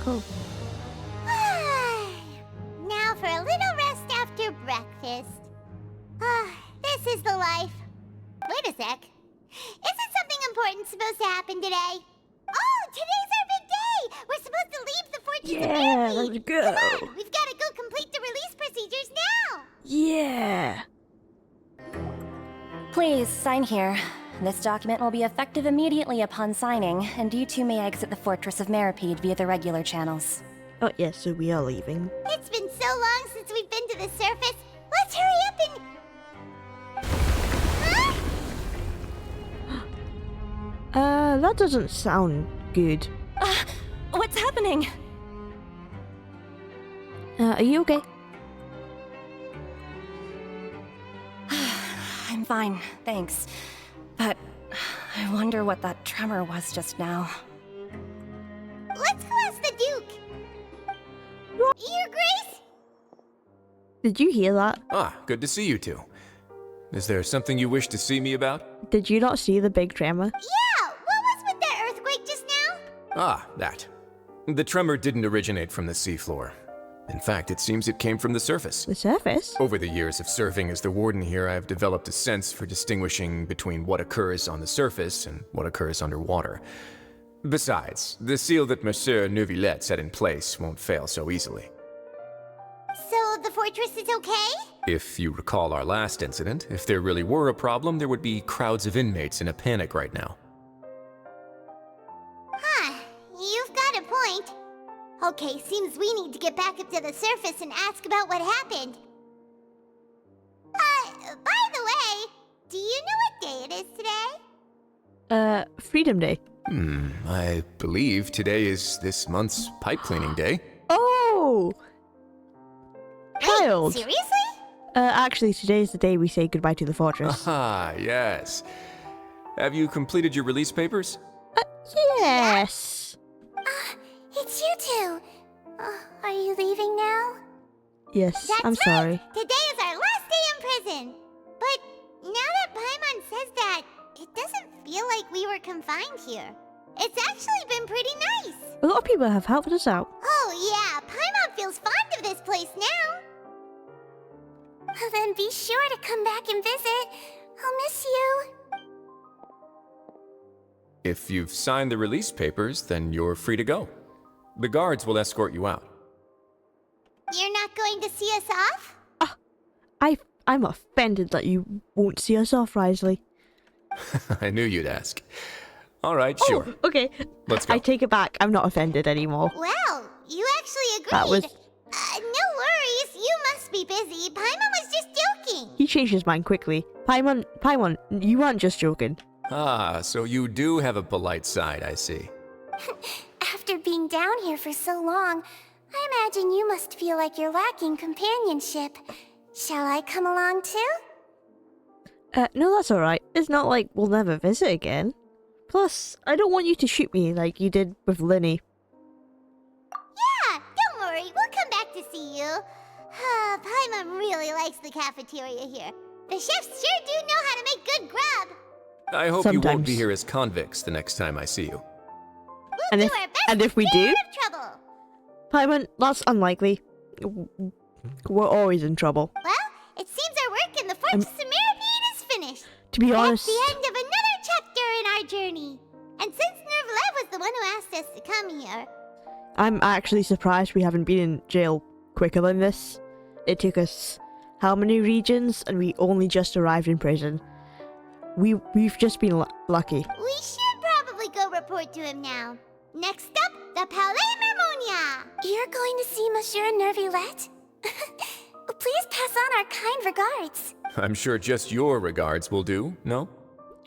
Cool. Now for a little rest after breakfast. This is the life. Wait a sec. Isn't something important supposed to happen today? Oh, today's our big day! We're supposed to leave the Fortress of Yeah, Mermaid! let's go. Come on, we've got to go complete the release procedures now! Yeah. Please, sign here. This document will be effective immediately upon signing, and you two may exit the Fortress of Meripede via the regular channels. Oh, yes, so we are leaving. It's been so long since we've been to the surface. Let's hurry up and... Huh? That doesn't sound good. What's happening? Are you okay? I'm fine, thanks. But I wonder what that tremor was just now. Let's go ask the Duke. Your Grace? Did you hear that? Ah, good to see you two. Is there something you wish to see me about? Did you not see the big tremor? Yeah, what was with that earthquake just now? Ah, that. The tremor didn't originate from the seafloor. In fact, it seems it came from the surface. The surface? Over the years of serving as the warden here, I have developed a sense for distinguishing between what occurs on the surface and what occurs underwater. Besides, the seal that Monsieur Neuvillette set in place won't fail so easily. So the fortress is okay? If you recall our last incident, if there really were a problem, there would be crowds of inmates in a panic right now. Huh, you've got a point. Okay, seems we need to get back up to the surface and ask about what happened. By the way, do you know what day it is today? Freedom Day. I believe today is this month's pipe cleaning day. Oh! Child! Wait, seriously? Actually, today's the day we say goodbye to the fortress. Ah, yes. Have you completed your release papers? Yes! It's you two. Are you leaving now? Yes, That's I'm right. sorry. Today is our last day in prison. But now that Paimon says that, it doesn't feel like we were confined here. It's actually been pretty nice. A lot of people have helped us out. Oh yeah, Paimon feels fond of this place now. Then be sure to come back and visit. I'll miss you. If you've signed the release papers, then you're free to go. The guards will escort you out. You're not going to see us off? I'm offended that you won't see us off, Risley. I knew you'd ask. All right, sure. Oh, okay. Let's go. I take it back. I'm not offended anymore. Well, you actually agreed. That was... No worries, you must be busy. Paimon was just joking. He changed his mind quickly. Paimon, you weren't just joking. Ah, so you do have a polite side, I see. After being down here for so long, I imagine you must feel like you're lacking companionship. Shall I come along too? No, that's alright. It's not like we'll never visit again. Plus, I don't want you to shoot me like you did with Linny. Yeah, don't worry, we'll come back to see you. Paimon really likes the cafeteria here. The chefs sure do know how to make good grub. I hope you won't Sometimes. be here as convicts the next time I see you. We'll And do if- our best and if we to stay do? out of trouble. Paimon, that's unlikely. We're always in trouble. Well, it seems our work in the Fortress of Meripede is finished. To be That's honest, the end of another chapter in our journey. And since Neuvillette was the one who asked us to come here, I'm actually surprised we haven't been in jail quicker than this. It took us how many regions, and we only just arrived in prison. We've just been lucky. we should probably go report to him now. Next up, the Palais Mermonia. You're going to see Monsieur Neuvillette? Please pass on our kind regards. I'm sure just your regards will do, no?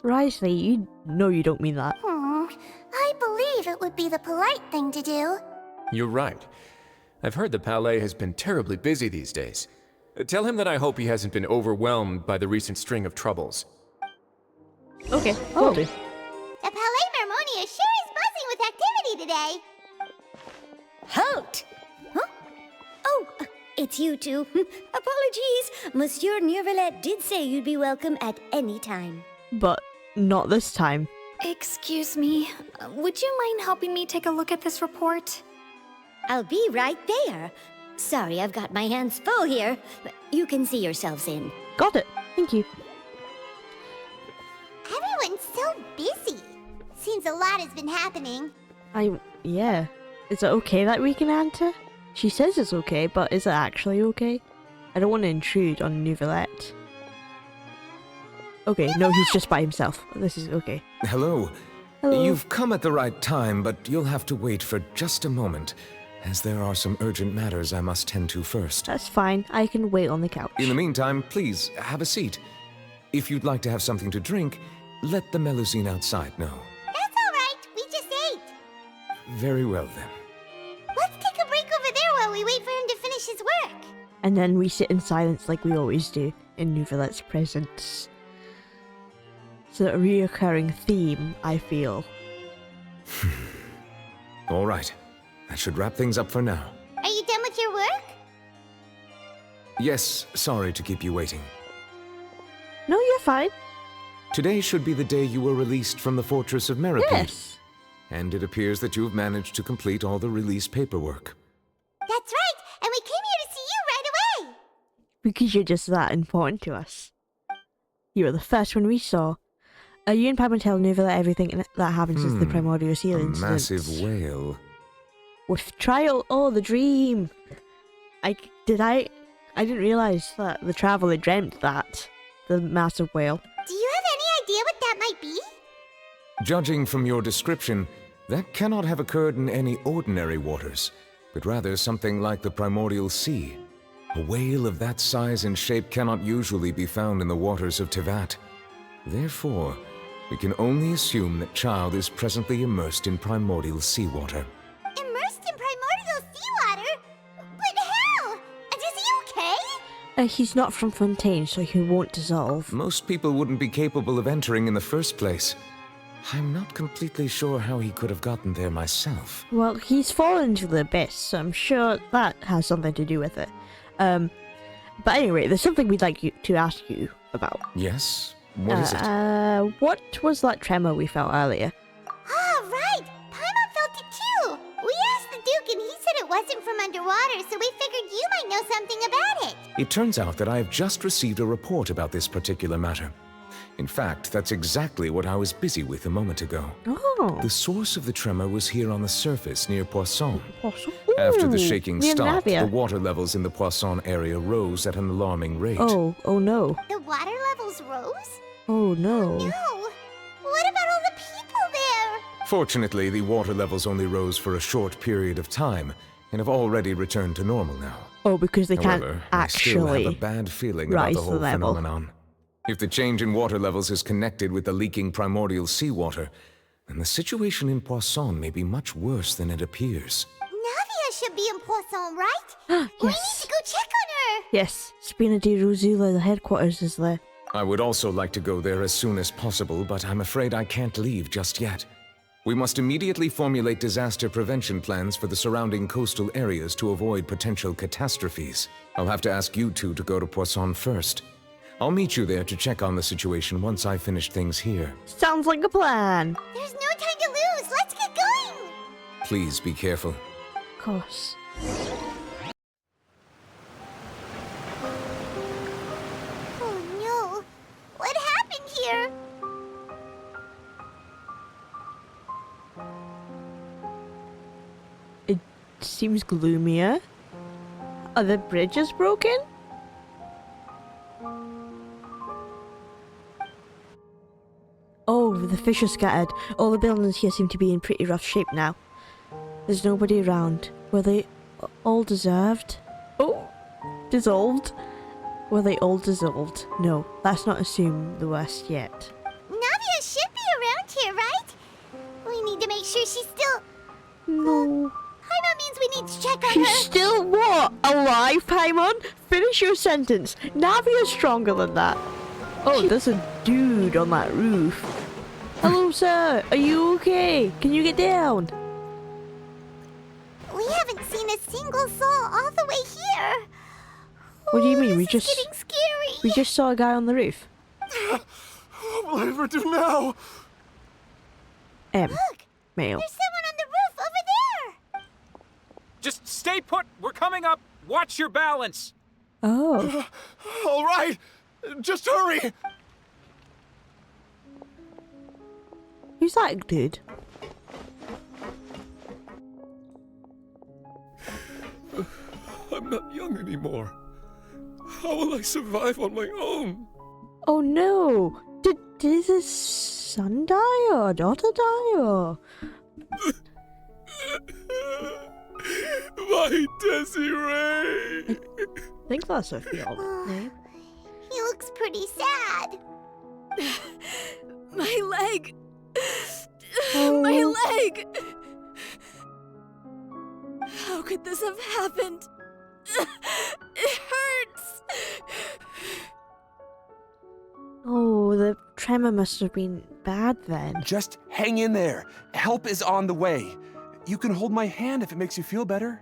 Risley, you know you don't mean that. I believe it would be the polite thing to do. You're right. I've heard the Palais has been terribly busy these days. Tell him that I hope he hasn't been overwhelmed by the recent string of troubles. Okay, will do. The Palais Mermonia sure is buzzing with activity today. Halt! Huh? Oh, it's you two. Apologies. Monsieur Neuvillette did say you'd be welcome at any time. But not this time. Excuse me, would you mind helping me take a look at this report? I'll be right there. Sorry, I've got my hands full here. You can see yourselves in. Got it. Thank you. Everyone's so busy. Seems a lot has been happening. Yeah. Is it okay that we can enter? She says it's okay, but is it actually okay? I don't want to intrude on Nouvellette. Okay, no, he's just by himself. This is okay. Hello. Hello. You've come at the right time, but you'll have to wait for just a moment, as there are some urgent matters I must tend to first. That's fine. I can wait on the couch. In the meantime, please, have a seat. If you'd like to have something to drink, let the Melusine outside know. That's all right. We just ate. Very well, then. Let's take a break over there while we wait for him to finish his work. And then we sit in silence like we always do in Nouvellette's presence. It's a reoccurring theme, I feel. All right. That should wrap things up for now. Are you done with your work? Yes, sorry to keep you waiting. No, you're fine. Today should be the day you were released from the Fortress of Meripede. Yes. And it appears that you have managed to complete all the release paperwork. That's right, and we came here to see you right away. Because you're just that important to us. You were the first one we saw. You and Paimon tell Nouvellette everything that happened since the Primordial Seal A incident. massive whale. With Trial, oh, the dream. I didn't realize that the Traveler dreamt that. The massive whale. Do you have any idea what that might be? Judging from your description, that cannot have occurred in any ordinary waters, but rather something like the Primordial Sea. A whale of that size and shape cannot usually be found in the waters of Tevat. Therefore, we can only assume that Child is presently immersed in primordial seawater. Immersed in primordial seawater? But how? Is he okay? He's not from Fontaine, so he won't dissolve. Most people wouldn't be capable of entering in the first place. I'm not completely sure how he could have gotten there myself. Well, he's fallen into the abyss, so I'm sure that has something to do with it. But anyway, there's something we'd like to ask you about. Yes? What is it? What was that tremor we felt earlier? Ah, right! Paimon felt it too! We asked the Duke and he said it wasn't from underwater, so we figured you might know something about it. It turns out that I have just received a report about this particular matter. In fact, that's exactly what I was busy with a moment ago. Oh. The source of the tremor was here on the surface near Poisson. Poisson? After the Ooh, shaking near stopped, Navia. the water levels in the Poisson area rose at an alarming rate. Oh no. The water levels rose? Oh no. No! What about all the people there? Fortunately, the water levels only rose for a short period of time and have already returned to normal now. Oh, because they can't However, I still have a actually. bad feeling about rise the the whole level. phenomenon. If the change in water levels is connected with the leaking primordial seawater, then the situation in Poisson may be much worse than it appears. Navia should be in Poisson, right? Yes. We need to go check on her! Yes, Spina di Rosula, the headquarters is there. I would also like to go there as soon as possible, but I'm afraid I can't leave just yet. We must immediately formulate disaster prevention plans for the surrounding coastal areas to avoid potential catastrophes. I'll have to ask you two to go to Poisson first. I'll meet you there to check on the situation once I finish things here. Sounds like a plan. There's no time to lose! Let's get going! Please be careful. Of course. Oh no! What happened here? It seems gloomier. Are the bridges broken? Oh, the fish are scattered. All the buildings here seem to be in pretty rough shape now. There's nobody around. Were they all deserved? Oh, dissolved? Were they all dissolved? No, let's not assume the worst yet. Navia should be around here, right? We need to make sure she's still... No. Paimon means we need to check on She's her. still what? Alive, Paimon? Finish your sentence. Navia's stronger than that. Oh, there's a dude on that roof. Hello, sir. Are you okay? Can you get down? We haven't seen a single soul all the way here. What do you mean? This is getting scary. We just saw a guy on the roof. What will I ever do now? M. Look, Male. there's someone on the roof over there. Just Stay put! We're coming up! Watch your balance! Oh. All right, just hurry. Who's that dude? I'm not young anymore. How will I survive on my own? Oh no! Did his son die or daughter die or? My Desiree! I think that's a real name. He looks pretty sad. My leg! Oh. My leg! How could this have happened? It hurts! Oh, the tremor must have been bad then. Just hang in there. Help is on the way. You can hold my hand if it makes you feel better.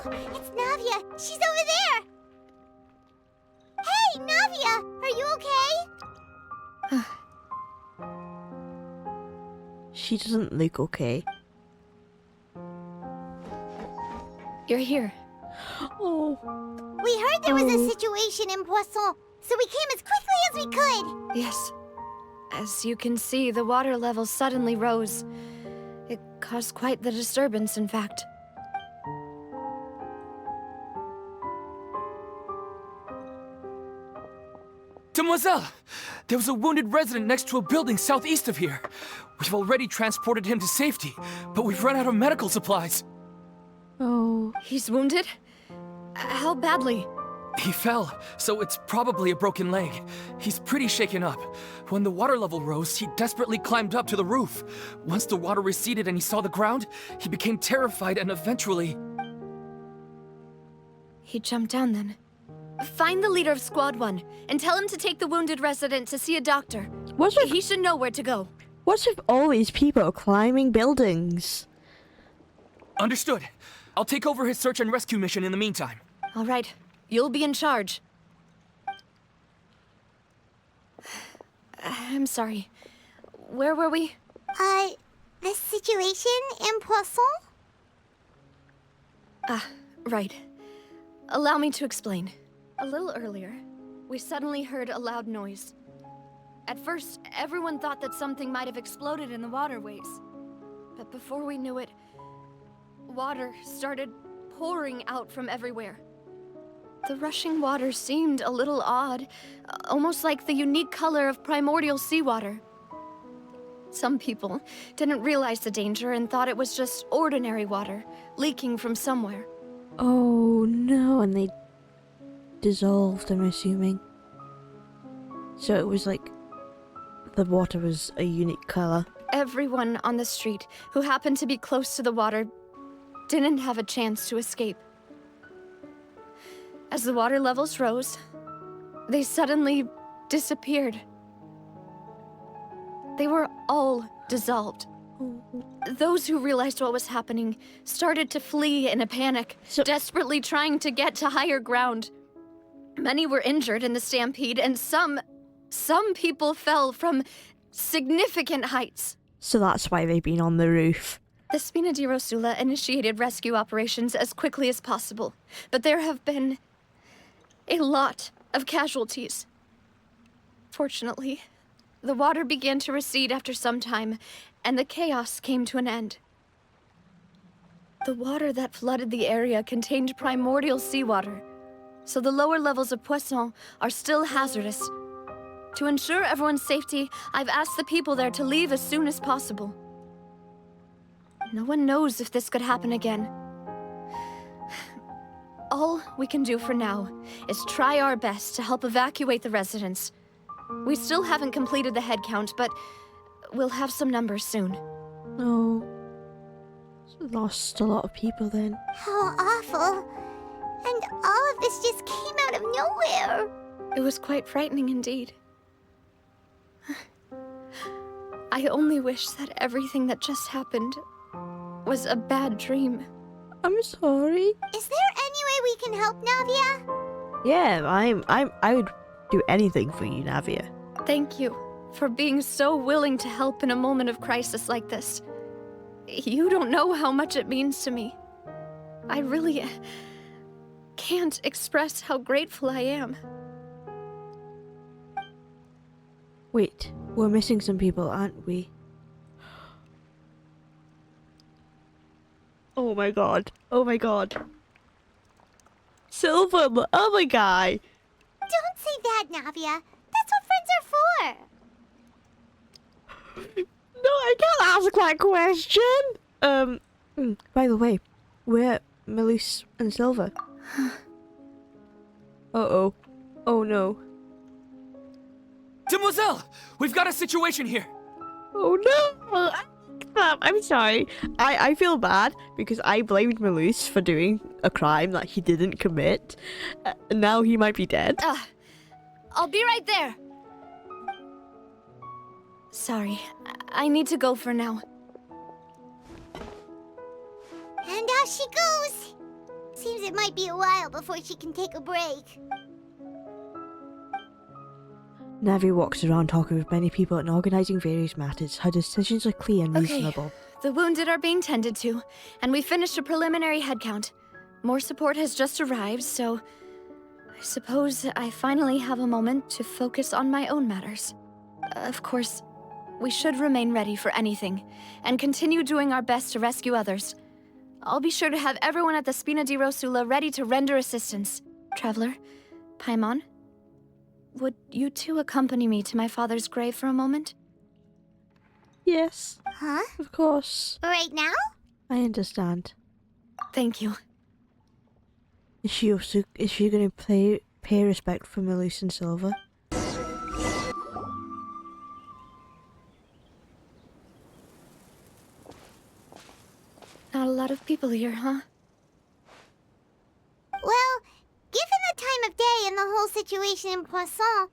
Oh, it's Navia. She's over there. Hey, Navia, are you okay? She doesn't look okay. You're here. Oh. We heard there was Oh. a situation in Poisson, so we came as quickly as we could. Yes. As you can see, the water level suddenly rose. It caused quite the disturbance, in fact. Demoiselle! There was a wounded resident next to a building southeast of here. We've already transported him to safety, but we've run out of medical supplies. Oh. He's wounded? How badly? He fell, so it's probably a broken leg. He's pretty shaken up. When the water level rose, he desperately climbed up to the roof. Once the water receded and he saw the ground, he became terrified and eventually... He jumped down then. Find the leader of Squad 1 and tell him to take the wounded resident to see a doctor. What's with, He should know where to go. what's with all these people climbing buildings? Understood. I'll take over his search and rescue mission in the meantime. All right, you'll be in charge. I'm sorry. Where were we? The situation in Poisson? Right. Allow me to explain. A little earlier, we suddenly heard a loud noise. At first, everyone thought that something might have exploded in the waterways. But before we knew it, water started pouring out from everywhere. The rushing water seemed a little odd, almost like the unique color of primordial seawater. Some people didn't realize the danger and thought it was just ordinary water, leaking from somewhere. Oh no, and they dissolved, I'm assuming. So it was like the water was a unique color. Everyone on the street who happened to be close to the water didn't have a chance to escape. As the water levels rose, they suddenly disappeared. They were all dissolved. Those who realized what was happening started to flee in a panic, desperately trying to get to higher ground. Many were injured in the stampede, and some people fell from significant heights. So that's why they've been on the roof. The Spina di Rosula initiated rescue operations as quickly as possible, but there have been a lot of casualties. Fortunately, the water began to recede after some time, and the chaos came to an end. The water that flooded the area contained primordial seawater, so the lower levels of Poisson are still hazardous. To ensure everyone's safety, I've asked the people there to leave as soon as possible. No one knows if this could happen again. All we can do for now is try our best to help evacuate the residents. We still haven't completed the head count, but we'll have some numbers soon. Oh. So we lost a lot of people then. How awful. And all of this just came out of nowhere. It was quite frightening indeed. I only wish that everything that just happened was a bad dream. I'm sorry. Is there any way we can help, Navia? Yeah, I would do anything for you, Navia. Thank you for being so willing to help in a moment of crisis like this. You don't know how much it means to me. I really can't express how grateful I am. Wait, we're missing some people, aren't we? Oh my god. Oh my god. Silver, the other guy. Don't say that, Navia. That's what friends are for. No, I can't ask that question. By the way, where Melisse and Silver? Uh-oh. Oh no. Demoiselle! We've got a situation here! Oh no! I'm sorry. I feel bad because I blamed Melisse for doing a crime that he didn't commit. Now he might be dead. I'll be right there. Sorry, I need to go for now. And off she goes. Seems it might be a while before she can take a break. Navi walks around talking with many people and organizing various matters. Her decisions are clear and reasonable. The wounded are being tended to, and we finished a preliminary head count. More support has just arrived, so I suppose I finally have a moment to focus on my own matters. Of course, we should remain ready for anything, and continue doing our best to rescue others. I'll be sure to have everyone at the Spina di Rosula ready to render assistance. Traveler, Paimon, would you two accompany me to my father's grave for a moment? Yes, Huh? of course. Right now? I understand. Thank you. Is she gonna pay respect for Melisse and Silver? Not a lot of people here, huh? Well, given the time of day and the whole situation in Poisson,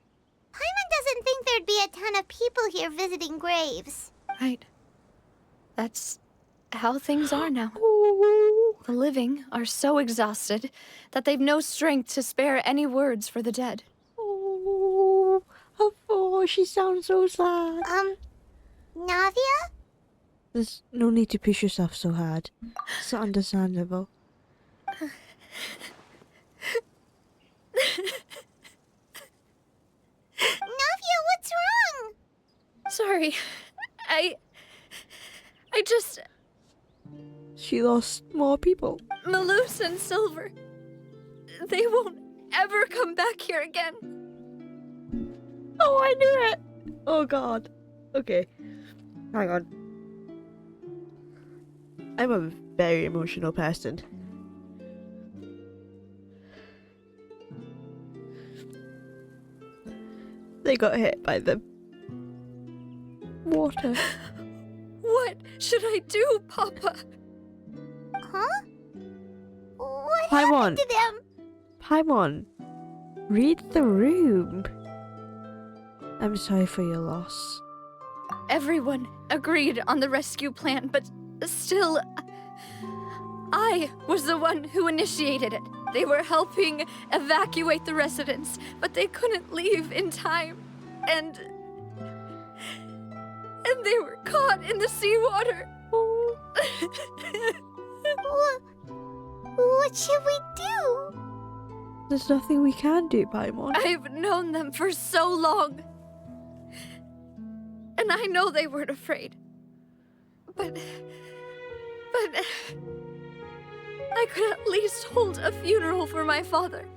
Paimon doesn't think there'd be a ton of people here visiting graves. Right. That's how things are now. The living are so exhausted that they've no strength to spare any words for the dead. Oh, she sounds so sad. Navia? There's no need to push yourself so hard. It's understandable. Navia, what's wrong? Sorry. I just... She lost more people. Melisse and Silver. They won't ever come back here again. Oh, I knew it! Oh god. Okay. Hang on. I'm a very emotional person. They got hit by the water. What should I do, Papa? Huh? What Paimon. happened to them? Paimon, read the room. I'm sorry for your loss. Everyone agreed on the rescue plan, but still, I was the one who initiated it. They were helping evacuate the residents, but they couldn't leave in time. And they were caught in the seawater. What should we do? There's nothing we can do, Paimon. I've known them for so long. And I know they weren't afraid. But I could at least hold a funeral for my father.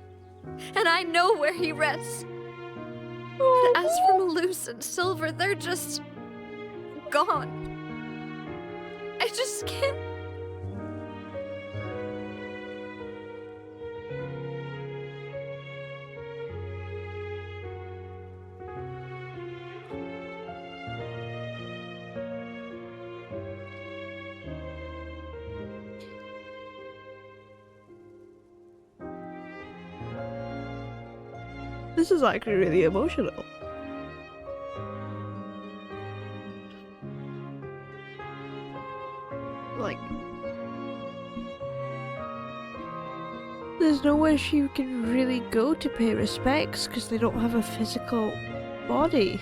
And I know where he rests. But as for Melisse and Silver, they're just gone. I just can't. This is actually really emotional. Like, There's nowhere she can really go to pay respects because they don't have a physical body.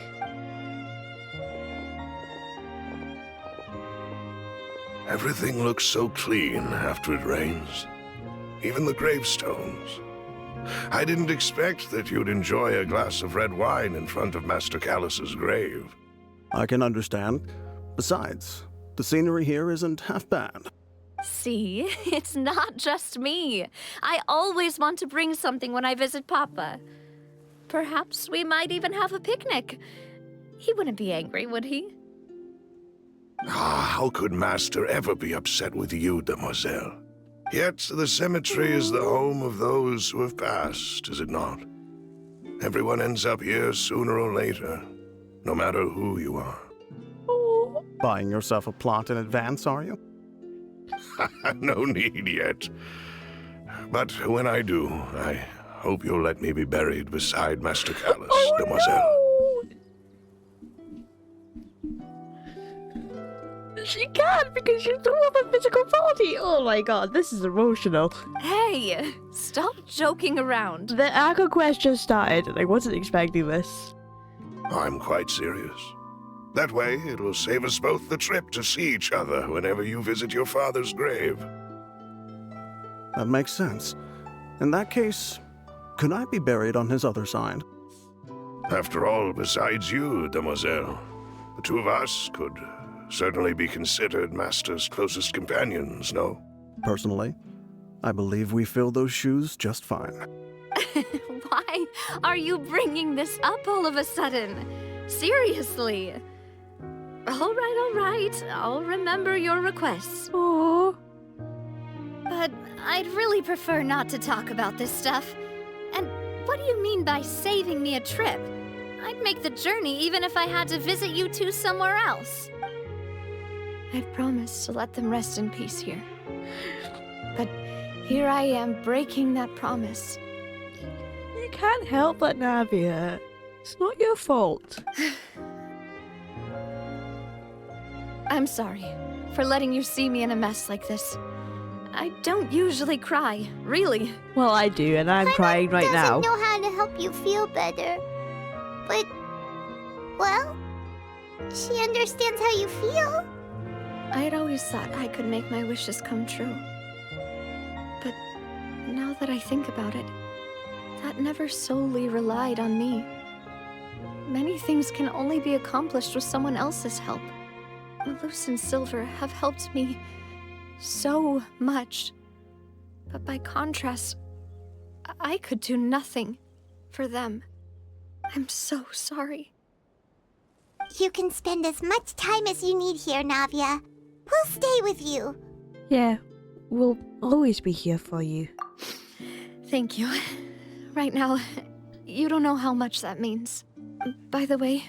Everything looks so clean after it rains. Even the gravestones. I didn't expect that you'd enjoy a glass of red wine in front of Master Callus's grave. I can understand. Besides, the scenery here isn't half bad. See, it's not just me. I always want to bring something when I visit Papa. Perhaps we might even have a picnic. He wouldn't be angry, would he? Ah, how could Master ever be upset with you, Demoiselle? Yet the cemetery is the home of those who have passed, is it not? Everyone ends up here sooner or later, no matter who you are. Buying yourself a plot in advance, are you? No need yet. But when I do, I hope you'll let me be buried beside Master Callus, Demoiselle. She can't because you don't have a physical body. Oh my god, this is emotional. Hey, stop joking around. The Aqua quest just started and I wasn't expecting this. I'm quite serious. That way, it will save us both the trip to see each other whenever you visit your father's grave. That makes sense. In that case, could I be buried on his other side? After all, besides you, Demoiselle, the two of us could certainly be considered Master's closest companions, no? Personally, I believe we fill those shoes just fine. Why are you bringing this up all of a sudden? Seriously. All right. I'll remember your requests. Oh. But I'd really prefer not to talk about this stuff. And what do you mean by saving me a trip? I'd make the journey even if I had to visit you two somewhere else. I'd promised to let them rest in peace here. But here I am breaking that promise. You can't help that, Navia. It's not your fault. I'm sorry for letting you see me in a mess like this. I don't usually cry, really. Well, I do, and I'm crying right now. Doesn't know how to help you feel better. But, well, she understands how you feel. I'd always thought I could make my wishes come true. But now that I think about it, that never solely relied on me. Many things can only be accomplished with someone else's help. Malus and Silver have helped me so much. But by contrast, I could do nothing for them. I'm so sorry. You can spend as much time as you need here, Navia. We'll stay with you. Yeah, we'll always be here for you. Thank you. Right now, you don't know how much that means. By the way,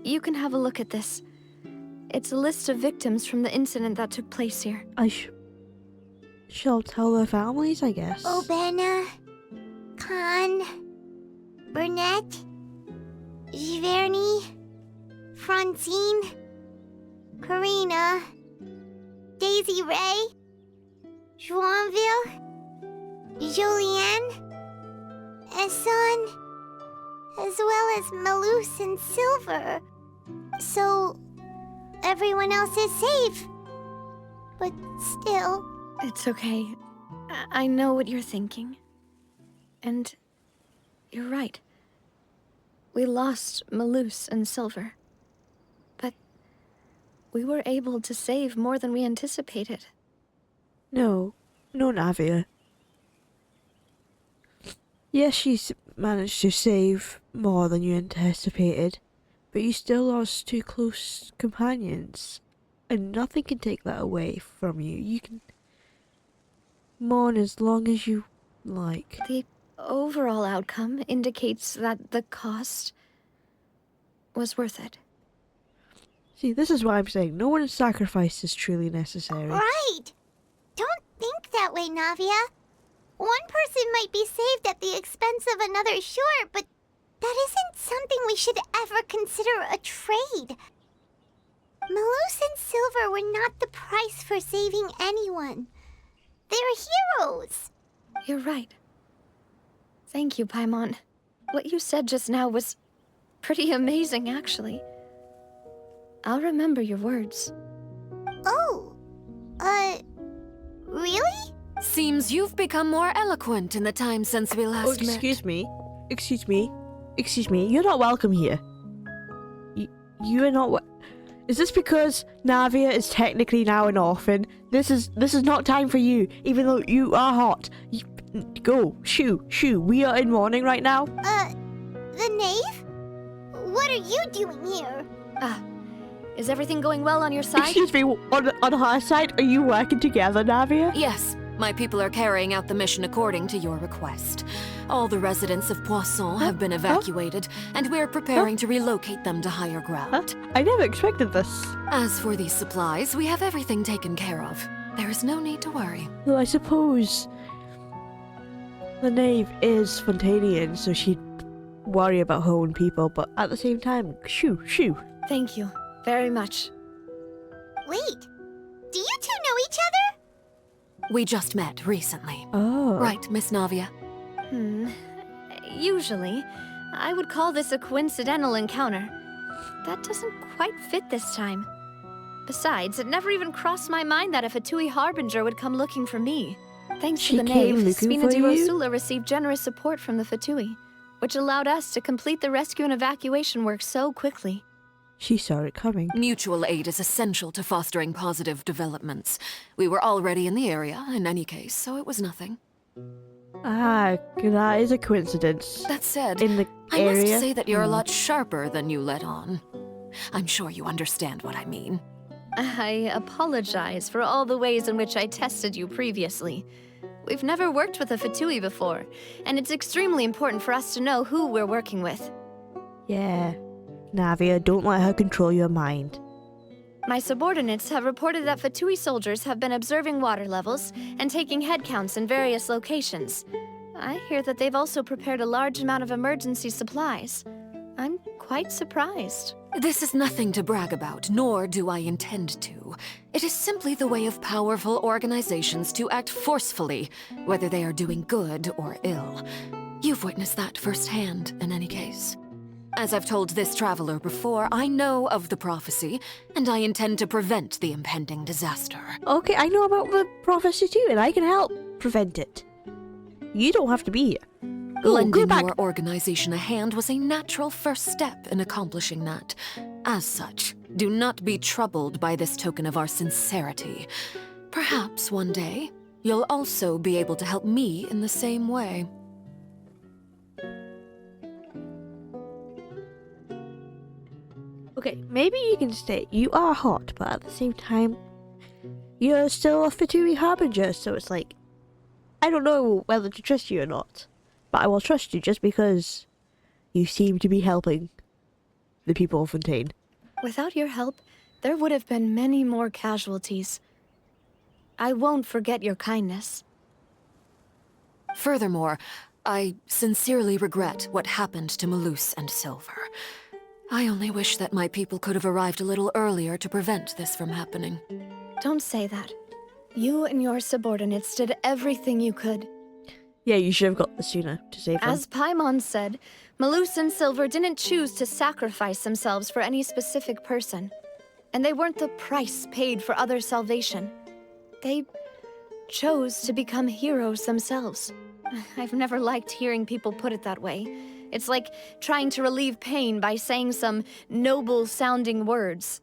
you can have a look at this. It's a list of victims from the incident that took place here. I shall tell their families, I guess. Obena, Khan, Burnett, Giverny, Francine, Karina, Daisy Ray, Joinville, Julianne, Esson, as well as Malus and Silver. So, everyone else is safe. But still... It's okay. I know what you're thinking. And you're right. We lost Malus and Silver. But we were able to save more than we anticipated. No, Navia. Yes, she's managed to save more than you anticipated, but you still lost two close companions, and nothing can take that away from you. You can mourn as long as you like. The overall outcome indicates that the cost was worth it. See, this is what I'm saying. No one's sacrifice is truly necessary. Right! Don't think that way, Navia. One person might be saved at the expense of another, sure, but that isn't something we should ever consider a trade. Malus and Silver were not the price for saving anyone. They're heroes. You're right. Thank you, Paimon. What you said just now was pretty amazing, actually. I'll remember your words. Oh, really? Seems you've become more eloquent in the time since we last met. Excuse me. You're not welcome here. You are not. Is this because Navia is technically now an orphan? This is not time for you, even though you are hot. Go, shoo. We are in mourning right now. The knave? What are you doing here? Is everything going well on your side? Excuse me, on her side, are you working together, Navia? Yes, my people are carrying out the mission according to your request. All the residents of Poisson have been evacuated, and we're preparing to relocate them to higher ground. I never expected this. As for these supplies, we have everything taken care of. There is no need to worry. Though I suppose the knave is Fontanian, so she'd worry about her own people, but at the same time, shoo. Thank you very much. Wait, do you two know each other? We just met recently. Oh. Right, Miss Navia? Usually, I would call this a coincidental encounter. That doesn't quite fit this time. Besides, it never even crossed my mind that a Fatui Harbinger would come looking for me. Thanks She to the came knave, looking Spina for di you? Rosula received generous support from the Fatui, which allowed us to complete the rescue and evacuation work so quickly. She saw it coming. Mutual aid is essential to fostering positive developments. We were already in the area, in any case, so it was nothing. That is a coincidence. That said, In the I area? must say that you're a lot sharper than you let on. I'm sure you understand what I mean. I apologize for all the ways in which I tested you previously. We've never worked with a Fatui before, and it's extremely important for us to know who we're working with. Yeah. Navia, don't let her control your mind. My subordinates have reported that Fatui soldiers have been observing water levels and taking head counts in various locations. I hear that they've also prepared a large amount of emergency supplies. I'm quite surprised. This is nothing to brag about, nor do I intend to. It is simply the way of powerful organizations to act forcefully, whether they are doing good or ill. You've witnessed that firsthand, in any case. As I've told this traveler before, I know of the prophecy, and I intend to prevent the impending disaster. Okay, I know about the prophecy too, and I can help prevent it. You don't have to be here. Lending your organization a hand was a natural first step in accomplishing that. As such, do not be troubled by this token of our sincerity. Perhaps one day, you'll also be able to help me in the same way. Okay, maybe you can stay. You are hot, but at the same time, you're still a Fatui Harbinger, so it's like, I don't know whether to trust you or not. But I will trust you just because you seem to be helping the people of Fontaine. Without your help, there would have been many more casualties. I won't forget your kindness. Furthermore, I sincerely regret what happened to Malus and Silver. I only wish that my people could have arrived a little earlier to prevent this from happening. Don't say that. You and your subordinates did everything you could. Yeah, you should have got the sooner to save them. As Paimon said, Malus and Silver didn't choose to sacrifice themselves for any specific person. And they weren't the price paid for other salvation. They chose to become heroes themselves. I've never liked hearing people put it that way. It's like trying to relieve pain by saying some noble-sounding words.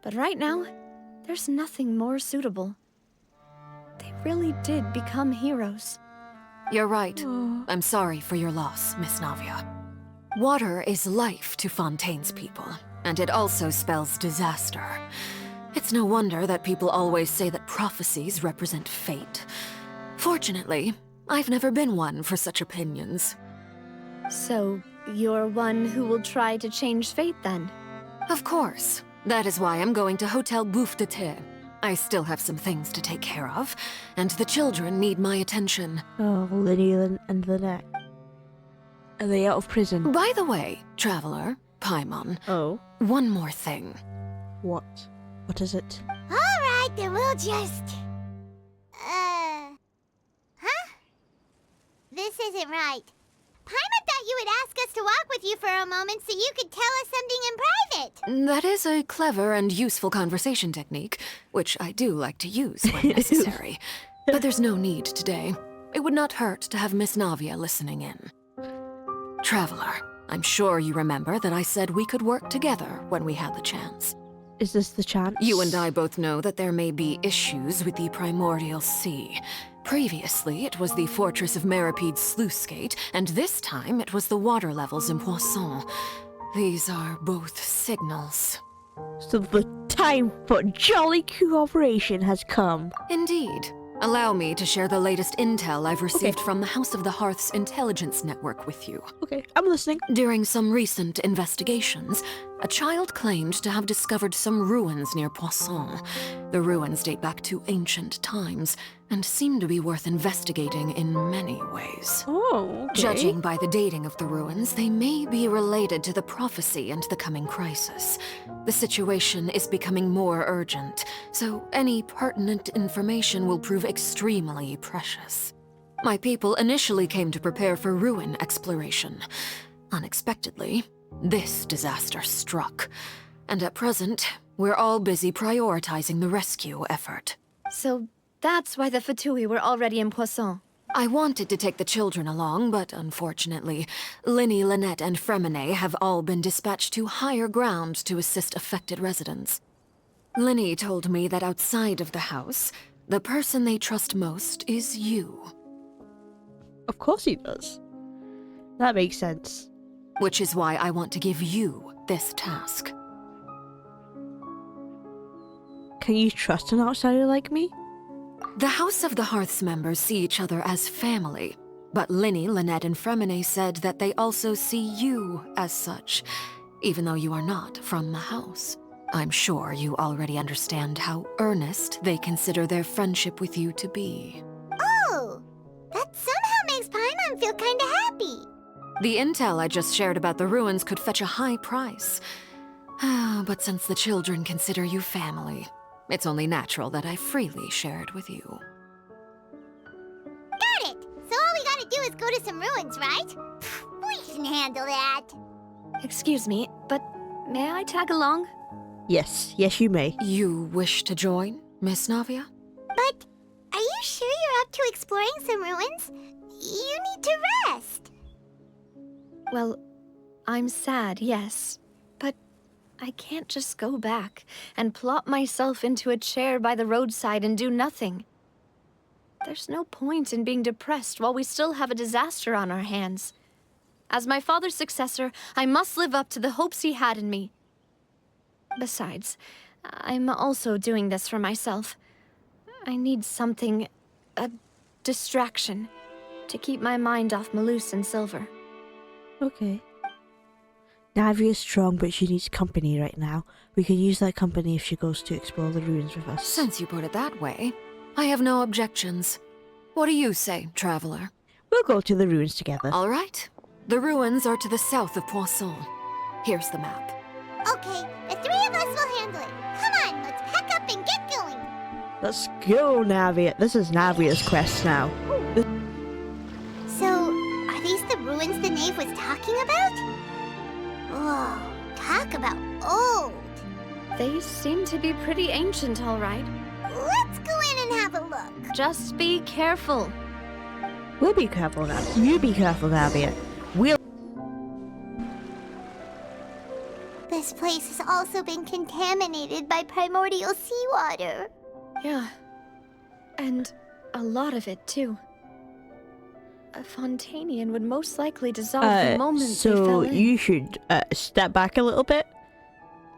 But right now, there's nothing more suitable. They really did become heroes. You're right. I'm sorry for your loss, Miss Navia. Water is life to Fontaine's people, and it also spells disaster. It's no wonder that people always say that prophecies represent fate. Fortunately, I've never been one for such opinions. So, you're one who will try to change fate, then? Of course. That is why I'm going to Hotel Bouffe de Thé. I still have some things to take care of, and the children need my attention. Oh, Lydia and the neck. Are they out of prison? By the way, traveler, Paimon. Oh? One more thing. What? What is it? Alright, then we'll just... Huh? this isn't right. Paimon thought you would ask us to walk with you for a moment so you could tell us something in private. That is a clever and useful conversation technique, which I do like to use when necessary. But there's no need today. It would not hurt to have Miss Navia listening in. Traveler, I'm sure you remember that I said we could work together when we had the chance. Is this the chance? You and I both know that there may be issues with the Primordial Sea. Previously, it was the Fortress of Meripede's sluice gate, and this time it was the water levels in Poisson. These are both signals. So the time for jolly cooperation has come. Indeed. Allow me to share the latest intel I've received from the House of the Hearth's intelligence network with you. Okay, I'm listening. During some recent investigations, a child claimed to have discovered some ruins near Poisson. The ruins date back to ancient times and seem to be worth investigating in many ways. Oh, okay. Judging by the dating of the ruins, they may be related to the prophecy and the coming crisis. The situation is becoming more urgent, so any pertinent information will prove extremely precious. My people initially came to prepare for ruin exploration. Unexpectedly, this disaster struck, and at present, we're all busy prioritizing the rescue effort. So that's why the Fatui were already in Poisson. I wanted to take the children along, but unfortunately, Linny, Lynette, and Fremine have all been dispatched to higher ground to assist affected residents. Linny told me that outside of the house, the person they trust most is you. Of course he does. That makes sense. Which is why I want to give you this task. Can you trust an outsider like me? The House of the Hearth's members see each other as family, but Linny, Lynette, and Fremine said that they also see you as such, even though you are not from the house. I'm sure you already understand how earnest they consider their friendship with you to be. Oh, that somehow makes Paimon feel kinda happy. The intel I just shared about the ruins could fetch a high price. But since the children consider you family, it's only natural that I freely share it with you. Got it! So all we gotta do is go to some ruins, right? We can handle that. Excuse me, but may I tag along? Yes, you may. You wish to join, Miss Navia? But are you sure you're up to exploring some ruins? You need to rest. Well, I'm sad, yes. But I can't just go back and plop myself into a chair by the roadside and do nothing. There's no point in being depressed while we still have a disaster on our hands. As my father's successor, I must live up to the hopes he had in me. Besides, I'm also doing this for myself. I need something, a distraction, to keep my mind off Malus and Silver. Okay. Navia is strong, but she needs company right now. We can use that company if she goes to explore the ruins with us. Since you put it that way, I have no objections. What do you say, traveler? We'll go to the ruins together. All right. The ruins are to the south of Poisson. Here's the map. Okay, the three of us will handle it. Come on, let's pack up and get going. Let's go, Navia. This is Navia's quest now. So, are these the ruins the knave was talking about? Whoa, talk about old. They seem to be pretty ancient, all right. Let's go in and have a look. Just be careful. We'll be careful now. You be careful, Navia. This place has also been contaminated by primordial seawater. Yeah. And a lot of it, too. A Fontanian would most likely dissolve the moment they fell So in. you should step back a little bit.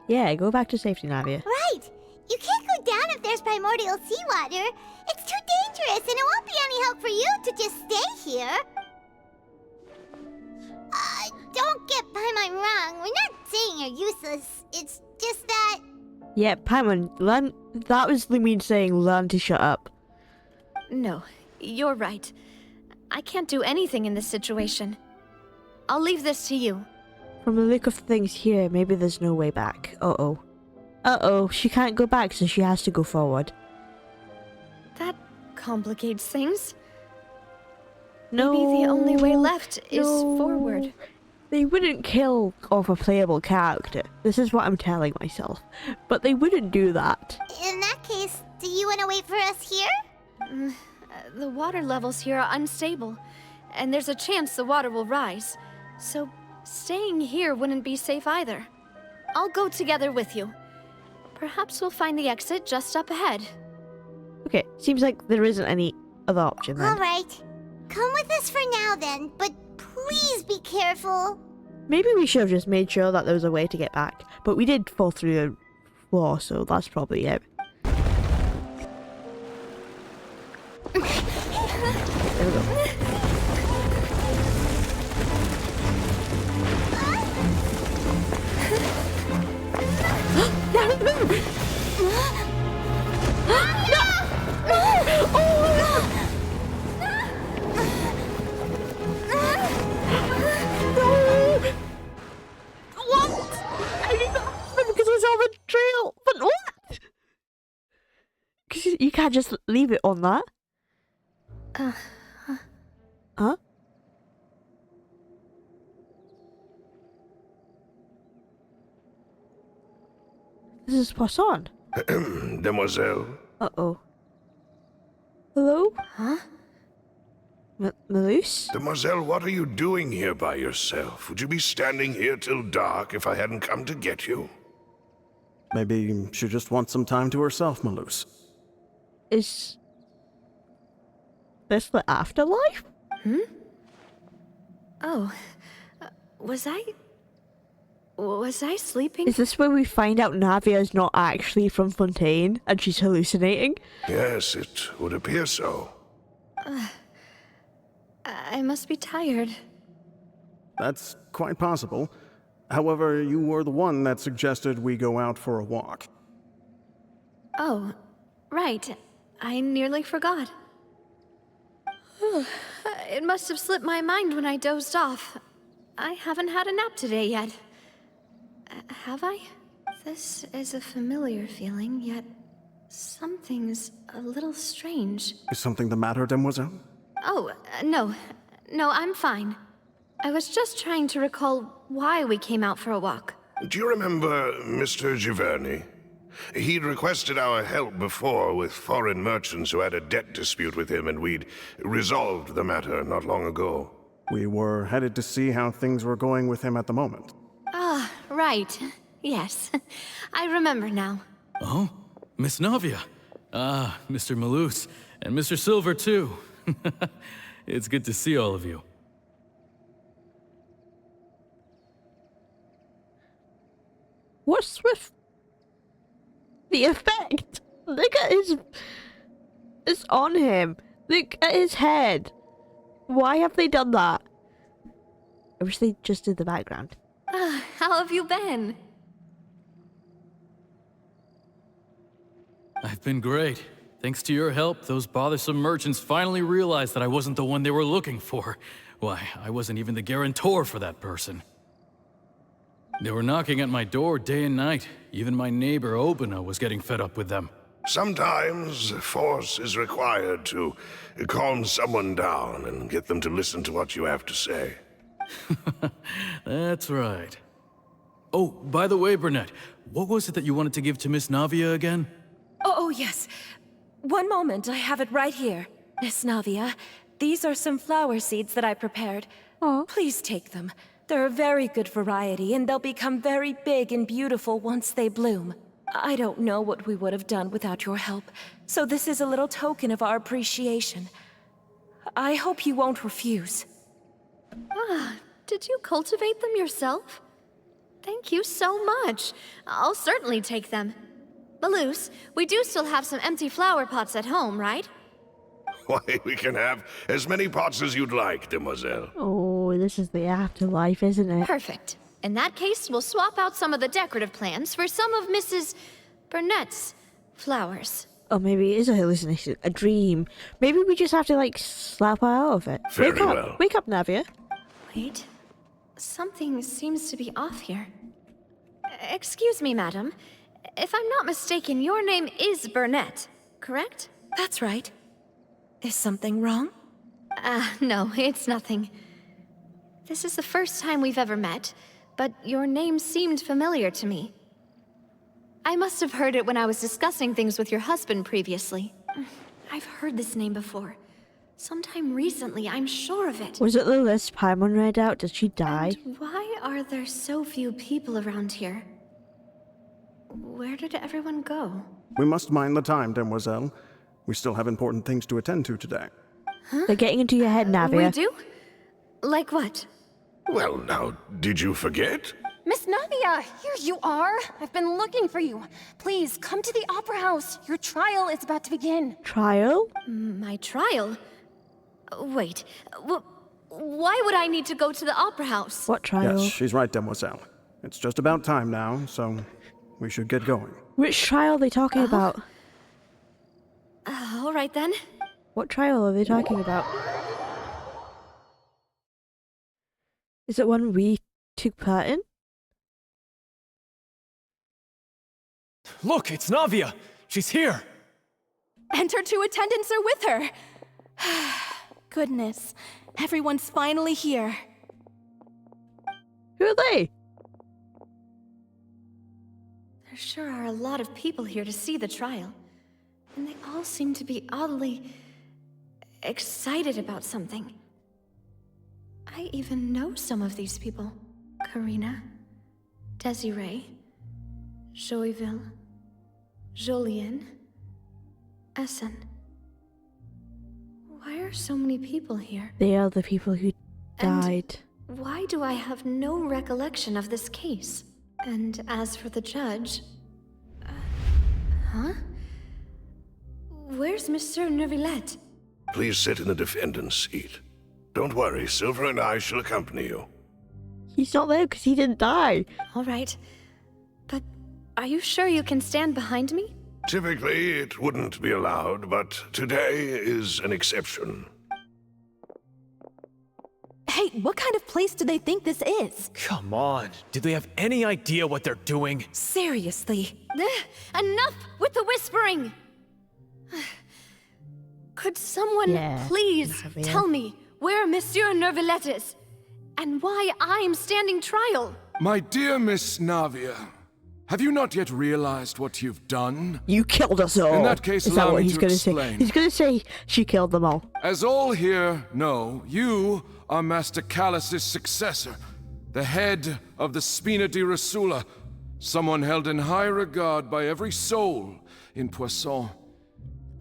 Yeah, go back to safety, Navia. Right! You can't go down if there's primordial seawater. It's too dangerous, and it won't be any help for you to just stay here. Don't get Paimon wrong. We're not saying you're useless. It's just that... Yeah, Paimon, learn. That was the mean saying, learn to shut up. No, you're right. I can't do anything in this situation. I'll leave this to you. From the look of things here, maybe there's no way back. Uh-oh. Uh-oh, she can't go back, so she has to go forward. That complicates things. No. Maybe the only way left is forward. They wouldn't kill off a playable character. This is what I'm telling myself. But they wouldn't do that. In that case, do you want to wait for us here? The water levels here are unstable, and there's a chance the water will rise. So staying here wouldn't be safe either. I'll go together with you. Perhaps we'll find the exit just up ahead. Okay, seems like there isn't any other option then. Alright. Come with us for now then, but please be careful. Maybe we should have just made sure that there was a way to get back. But we did fall through the floor, so that's probably it. There we go. But what? Because you can't just leave it on that. Huh? This is Poisson. Demoiselle? Uh-oh. Hello? Huh? Malus? Demoiselle, what are you doing here by yourself? Would you be standing here till dark if I hadn't come to get you? Maybe she just wants some time to herself, Malus. Is this the afterlife? Oh, was I sleeping? Is this where we find out Navia is not actually from Fontaine and she's hallucinating? Yes, it would appear so. I must be tired. That's quite possible. However, you were the one that suggested we go out for a walk. Oh, right. I nearly forgot. It must have slipped my mind when I dozed off. I haven't had a nap today yet. Have I? This is a familiar feeling, yet something's a little strange. Is something the matter, Demoiselle? Oh, no. No, I'm fine. I was just trying to recall why we came out for a walk. Do you remember Mr. Giverny? He'd requested our help before with foreign merchants who had a debt dispute with him, and we'd resolved the matter not long ago. We were headed to see how things were going with him at the moment. Ah, right. Yes. I remember now. Oh, Miss Navia. Ah, Mr. Malus. And Mr. Silver, too. It's good to see all of you. What's with the effect? Look at his... It's on him. Look at his head. Why have they done that? I wish they just did the background. How have you been? I've been great. Thanks to your help, those bothersome merchants finally realized that I wasn't the one they were looking for. Why, I wasn't even the guarantor for that person. They were knocking at my door day and night. Even my neighbor, Obina, was getting fed up with them. Sometimes force is required to calm someone down and get them to listen to what you have to say. That's right. Oh, by the way, Burnett, what was it that you wanted to give to Miss Navia again? Oh, yes. One moment, I have it right here. Miss Navia, these are some flower seeds that I prepared. Oh. Please take them. They're a very good variety, and they'll become very big and beautiful once they bloom. I don't know what we would have done without your help, so this is a little token of our appreciation. I hope you won't refuse. Ah, did you cultivate them yourself? Thank you so much. I'll certainly take them. Malus, we do still have some empty flower pots at home, right? Why, we can have as many pots as you'd like, demoiselle. Oh, this is the afterlife, isn't it? Perfect. In that case, we'll swap out some of the decorative plants for some of Mrs. Burnett's flowers. Or maybe it is a hallucination, a dream. Maybe we just have to, like, slap her out of it. Very Wake up. well. Wake up, Navia. Wait. Something seems to be off here. Excuse me, madam. If I'm not mistaken, your name is Burnett, correct? That's right. Is something wrong? No, it's nothing. This is the first time we've ever met, but your name seemed familiar to me. I must have heard it when I was discussing things with your husband previously. I've heard this name before. Sometime recently, I'm sure of it. Was it the list Paimon read out? Did she die? And why are there so few people around here? Where did everyone go? We must mind the time, demoiselle. We still have important things to attend to today. Huh? They're getting into your head, Navia. We do? Like what? Well, now, did you forget? Miss Navia, here you are. I've been looking for you. Please, come to the Opera House. Your trial is about to begin. Trial? My trial? Wait, why would I need to go to the Opera House? What trial? Yes, she's right, demoiselle. It's just about time now, so we should get going. Which trial are they talking about? All right then. What trial are they talking about? Is it one we took part in? Look, it's Navia! She's here! And her two attendants are with her! Goodness, everyone's finally here. Who are they? There sure are a lot of people here to see the trial. And they all seem to be oddly excited about something. I even know some of these people. Karina, Desiree, Joyville, Jolien, Essen. Why are so many people here? They are the people who died. And why do I have no recollection of this case? And as for the judge... huh? Where's Monsieur Neuvillette? Please sit in the defendant's seat. Don't worry, Silver and I shall accompany you. He's not there because he didn't die. All right. But are you sure you can stand behind me? Typically, it wouldn't be allowed, but today is an exception. Hey, what kind of place do they think this is? Come on, do they have any idea what they're doing? Seriously. Enough with the whispering! Could someone please tell me where Monsieur Neuvillette is? And why I'm standing trial? My dear Miss Navia, have you not yet realized what you've done? You killed us all. In that case, is that allow what me he's to gonna explain. say? He's gonna say she killed them all. As all here know, you are Master Callus's successor, the head of the Spina di Rosula, someone held in high regard by every soul in Poisson.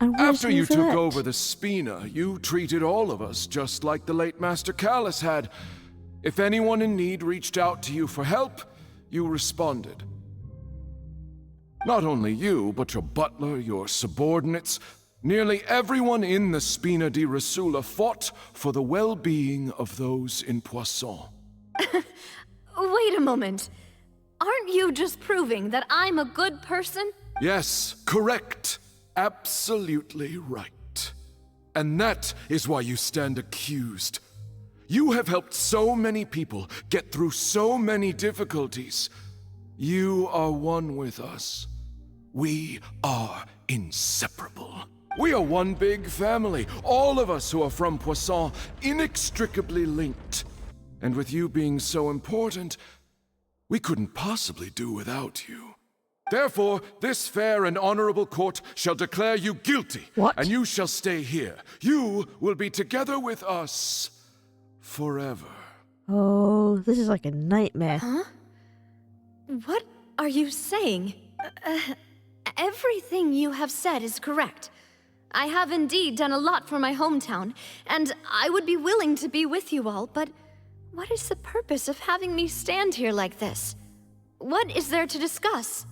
After you took over the Spina, you treated all of us just like the late Master Callus had. If anyone in need reached out to you for help, you responded. Not only you, but your butler, your subordinates, nearly everyone in the Spina di Rosula fought for the well-being of those in Poisson. Wait a moment. Aren't you just proving that I'm a good person? Yes, correct. Absolutely right. And that is why you stand accused. You have helped so many people get through so many difficulties. You are one with us. We are inseparable. We are one big family, all of us who are from Poisson, inextricably linked. And with you being so important, we couldn't possibly do without you. Therefore, this fair and honorable court shall declare you guilty. What? And you shall stay here. You will be together with us forever. Oh, this is like a nightmare. Huh? What are you saying? Everything you have said is correct. I have indeed done a lot for my hometown, and I would be willing to be with you all, but what is the purpose of having me stand here like this? What is there to discuss?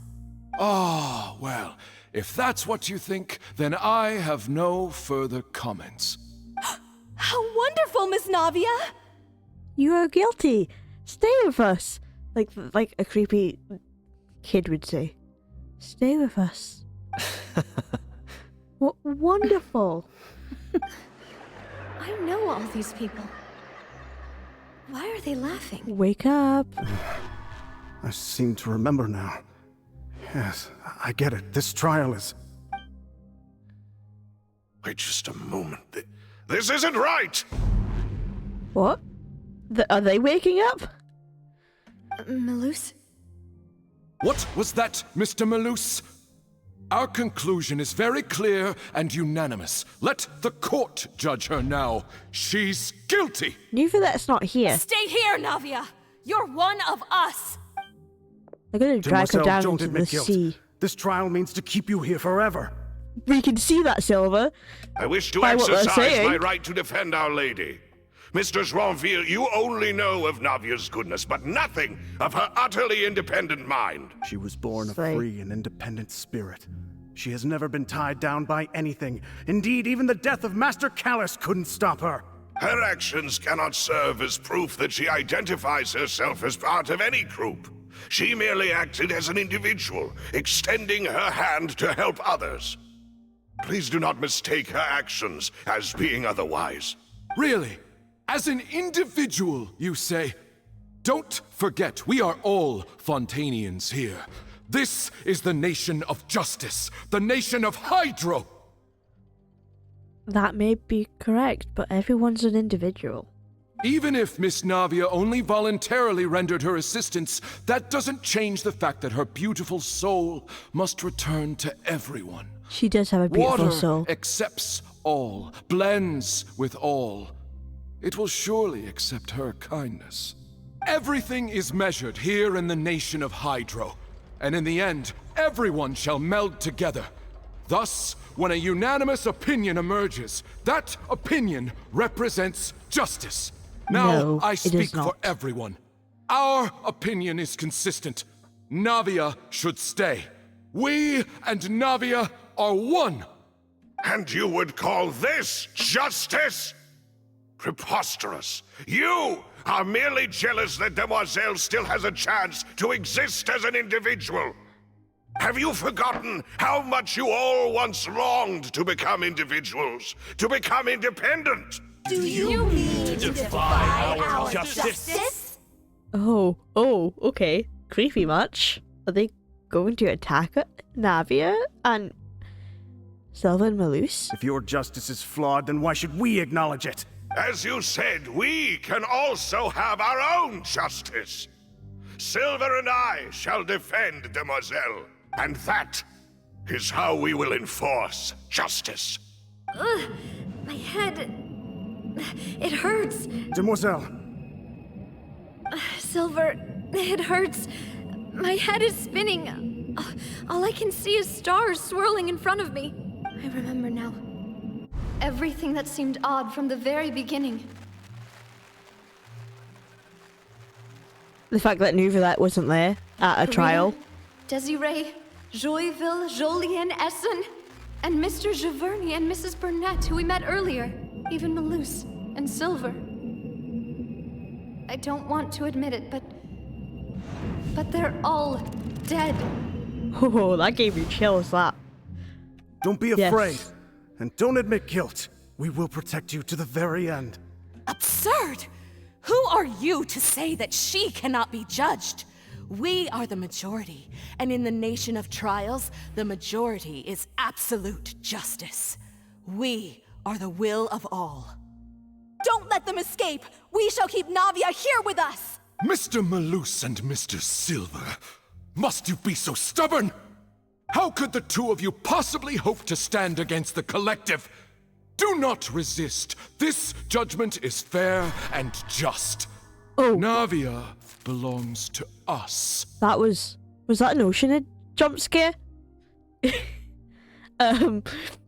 Ah, well, if that's what you think, then I have no further comments. How wonderful, Miss Navia! You are guilty. Stay with us. Like a creepy kid would say. Stay with us. What wonderful. I know all these people. Why are they laughing? Wake up. I seem to remember now. Yes, I get it. This trial is... Wait just a moment. This isn't right! What? Are they waking up? Malus? What was that, Mr. Malus? Our conclusion is very clear and unanimous. Let the court judge her now. She's guilty! Nuvilet's not here. Stay here, Navia! You're one of us! They're gonna drag her Demoiselle, down don't into the admit guilt. sea. This trial means to keep you here forever. We can see that, Silver. I wish to By what they're exercise saying. my right to defend Our Lady. Mr. Joinville, you only know of Navia's goodness, but nothing of her utterly independent mind. She was born a Say. free and independent spirit. She has never been tied down by anything. Indeed, even the death of Master Callus couldn't stop her. Her actions cannot serve as proof that she identifies herself as part of any group. She merely acted as an individual, extending her hand to help others. Please do not mistake her actions as being otherwise. Really? As an individual, you say? Don't forget, we are all Fontanians here. This is the nation of justice, the nation of Hydro! That may be correct, but everyone's an individual. Even if Miss Navia only voluntarily rendered her assistance, that doesn't change the fact that her beautiful soul must return to everyone. She does have a beautiful Water soul. accepts all, blends with all. It will surely accept her kindness. Everything is measured here in the nation of Hydro, and in the end, everyone shall meld together. Thus, when a unanimous opinion emerges, that opinion represents justice. Now, No, I it speak is for not. everyone. Our opinion is consistent. Navia should stay. We and Navia are one. And you would call this justice? Preposterous. You are merely jealous that Demoiselle still has a chance to exist as an individual. Have you forgotten how much you all once longed to become individuals, to become independent? Do you mean to defy our justice? Oh, okay. Creepy much. Are they going to attack Navia and Silva and Malus? If your justice is flawed, then why should we acknowledge it? As you said, we can also have our own justice. Silver and I shall defend Demoiselle, and that is how we will enforce justice. Ugh, my head. It hurts. Demoiselle, Silver, it hurts. My head is spinning. All I can see is stars swirling in front of me. I remember now. Everything that seemed odd from the very beginning. The fact that Nuvilet wasn't there at a trial. Desiree, Joyville, Jolien, Essen, and Mr. Giverny and Mrs. Burnett, who we met earlier. Even Malus and Silver. I don't want to admit it, but they're all dead. Oh, that gave me chills, that. don't be Yes. afraid. And don't admit guilt. We will protect you to the very end. Absurd! Who are you to say that she cannot be judged? We are the majority, and in the nation of trials, the majority is absolute justice. We are the will of all. Don't let them escape! We shall keep Navia here with us! Mr. Malus and Mr. Silver, must you be so stubborn? How could the two of you possibly hope to stand against the collective? Do not resist. This judgment is fair and just. Oh. Navia belongs to us. That was that an Oceanid jump scare?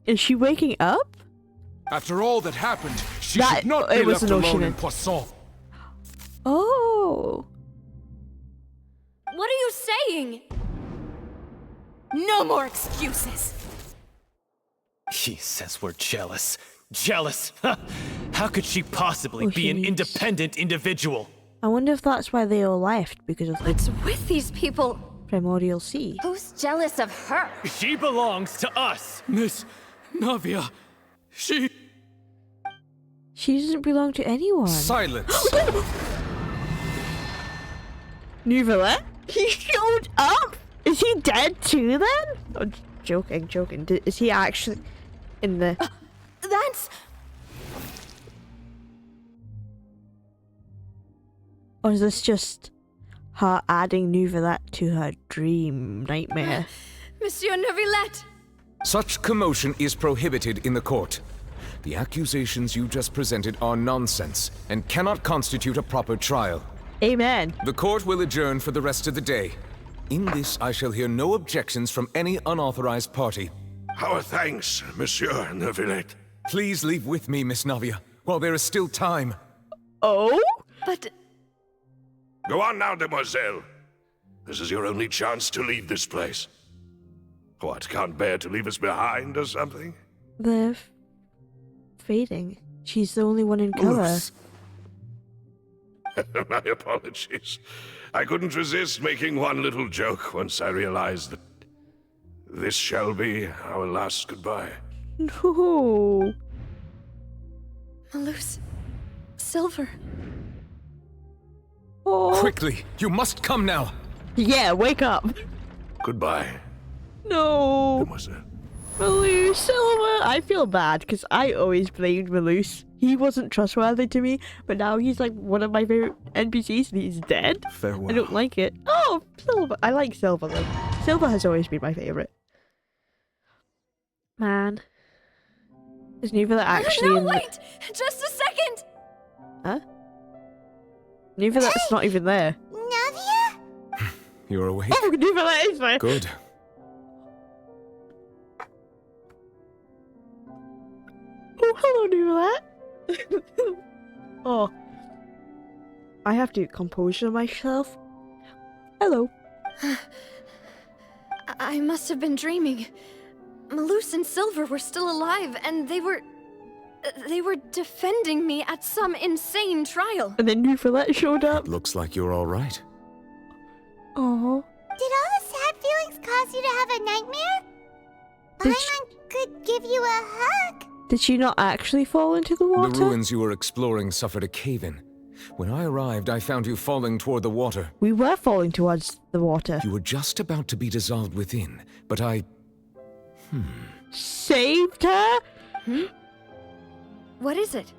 Is she waking up? After all that happened, she That- should not it be was left an alone in Oceanid. Poisson. Oh. What are you saying? No more excuses! He says we're jealous. Jealous? How could she possibly Oh, be an jeez. independent individual? I wonder if that's why they all left, because of the What's with these people? primordial sea. Who's jealous of her? She belongs to us. Miss Navia, she... She doesn't belong to anyone. Silence! Nuvilet? He showed up? Is he dead too then? Oh, joking. Is he actually in the... That's... Or is this just her adding Nouvelet to her dream nightmare? Monsieur Neuvillette! Such commotion is prohibited in the court. The accusations you just presented are nonsense and cannot constitute a proper trial. Amen. The court will adjourn for the rest of the day. In this, I shall hear no objections from any unauthorized party. Our thanks, Monsieur Neuvillette. Please leave with me, Miss Navia, while there is still time. Oh? But... Go on now, demoiselle. This is your only chance to leave this place. What, can't bear to leave us behind or something? They're fading. She's the only one in color. Oops. My apologies. I couldn't resist making one little joke once I realized that this shall be our last goodbye. No. Malus... Silver... Oh. Quickly, you must come now. Yeah, wake up. Goodbye. No. Demoiselle. Malus, Silver. I feel bad because I always blamed Malus. He wasn't trustworthy to me, but now he's like one of my favorite NPCs and he's dead. Farewell. I don't like it. Oh, Silver. I like Silver though. Silver has always been my favorite. Man. Is Nouvelet actually No, in wait! Just a second! Huh? Nouvelet's not even there. Navia? You're awake? Oh, Nouvelet is there. Good. Oh, hello, Nouvelet. Oh. I have to compose myself. Hello. I must have been dreaming. Malus and Silver were still alive, and they were defending me at some insane trial. And then Nouvelet showed up. Looks like you're all right. Oh. Did all the sad feelings cause you to have a nightmare? Paimon could give you a hug. Did she not actually fall into the water? The ruins you were exploring suffered a cave-in. When I arrived, I found you falling toward the water. We were falling towards the water. You were just about to be dissolved within, but I... Saved her? What is it?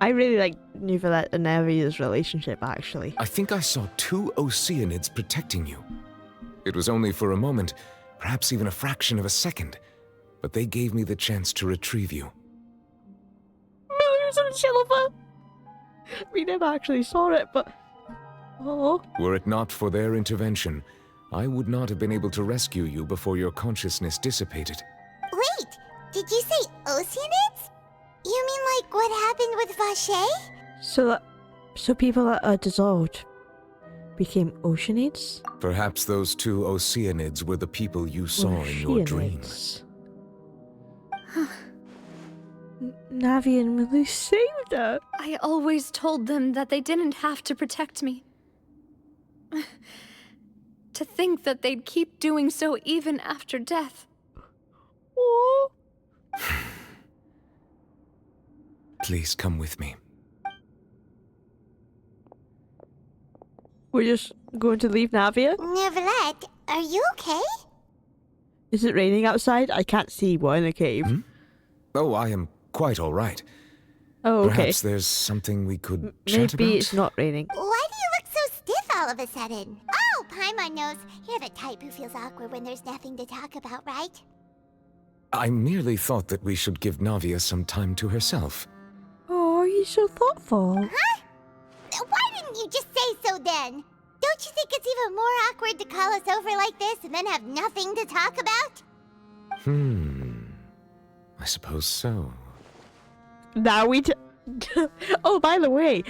I really like Nouvelet and Navia's relationship, actually. I think I saw 2 Oceanids protecting you. It was only for a moment, perhaps even a fraction of a second, but they gave me the chance to retrieve you. Malus and Silver! We never actually saw it, but... Oh. Were it not for their intervention, I would not have been able to rescue you before your consciousness dissipated. Wait, did you say Oceanids? You mean like what happened with Vache? So people that are dissolved became Oceanids? Perhaps those 2 Oceanids were the people you saw in your dream. Navi and Malus saved her. I always told them that they didn't have to protect me. To think that they'd keep doing so even after death. Oh. Please come with me. We're just going to leave Navia? Neuvillette, are you okay? Is it raining outside? I can't see. We're in a cave. Oh, I am quite all right. Oh, okay. Perhaps there's something we could chat about? Maybe it's not raining. Why do you look so stiff all of a sudden? Oh, Paimon knows. You're the type who feels awkward when there's nothing to talk about, right? I merely thought that we should give Navia some time to herself. Oh, you're so thoughtful. Huh? Why didn't you just say so then? Don't you think it's even more awkward to call us over like this and then have nothing to talk about? I suppose so. Now we Oh, by the way,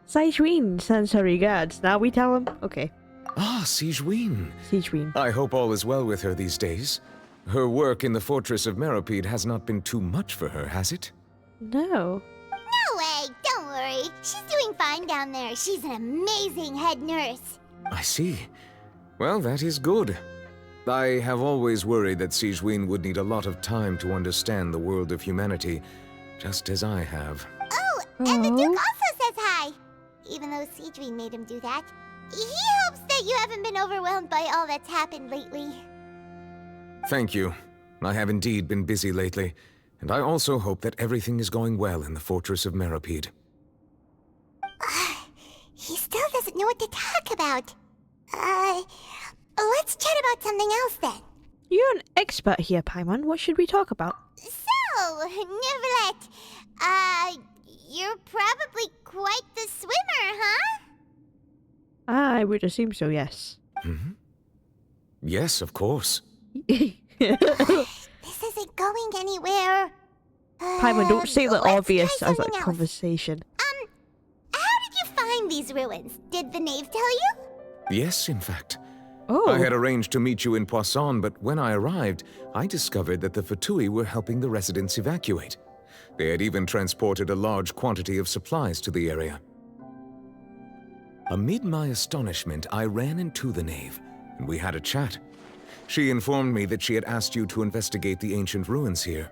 Sigewin sends her regards. Now we tell him? Okay. Ah, Sigewin. Sigewin. I hope all is well with her these days. Her work in the fortress of Meropide has not been too much for her, has it? No. No way, don't worry. She's doing fine down there. She's an amazing head nurse. I see. Well, that is good. I have always worried that Sigewin would need a lot of time to understand the world of humanity, just as I have. Oh, and the Duke also says hi. Even though Sigewin made him do that. He hopes that you haven't been overwhelmed by all that's happened lately. Thank you. I have indeed been busy lately, and I also hope that everything is going well in the fortress of Meropide. He still doesn't know what to talk about. Let's chat about something else then. You're an expert here, Paimon. What should we talk about? So, Neuvillette, you're probably quite the swimmer, huh? I would assume so, yes. Mm-hmm. Yes, of course. This isn't going anywhere. Paimon, don't say the let's obvious try as a something else. conversation. How did you find these ruins? Did the knave tell you? Yes, in fact. Oh. I had arranged to meet you in Poisson, but when I arrived, I discovered that the Fatui were helping the residents evacuate. They had even transported a large quantity of supplies to the area. Amid my astonishment, I ran into the knave, and we had a chat. She informed me that she had asked you to investigate the ancient ruins here.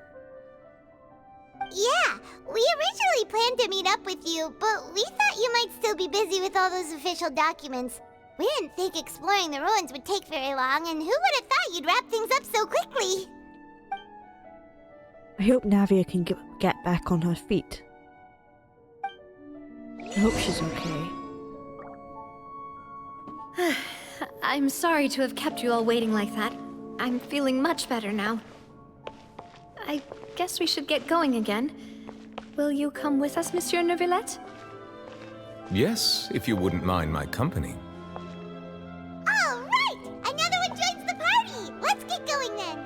Yeah, we originally planned to meet up with you, but we thought you might still be busy with all those official documents. We didn't think exploring the ruins would take very long, and who would have thought you'd wrap things up so quickly? I hope Navia can get back on her feet. I hope she's okay. I'm sorry to have kept you all waiting like that. I'm feeling much better now. I guess we should get going again. Will you come with us, Monsieur Neuvillette? Yes, if you wouldn't mind my company. All right! Another one joins the party! Let's get going then!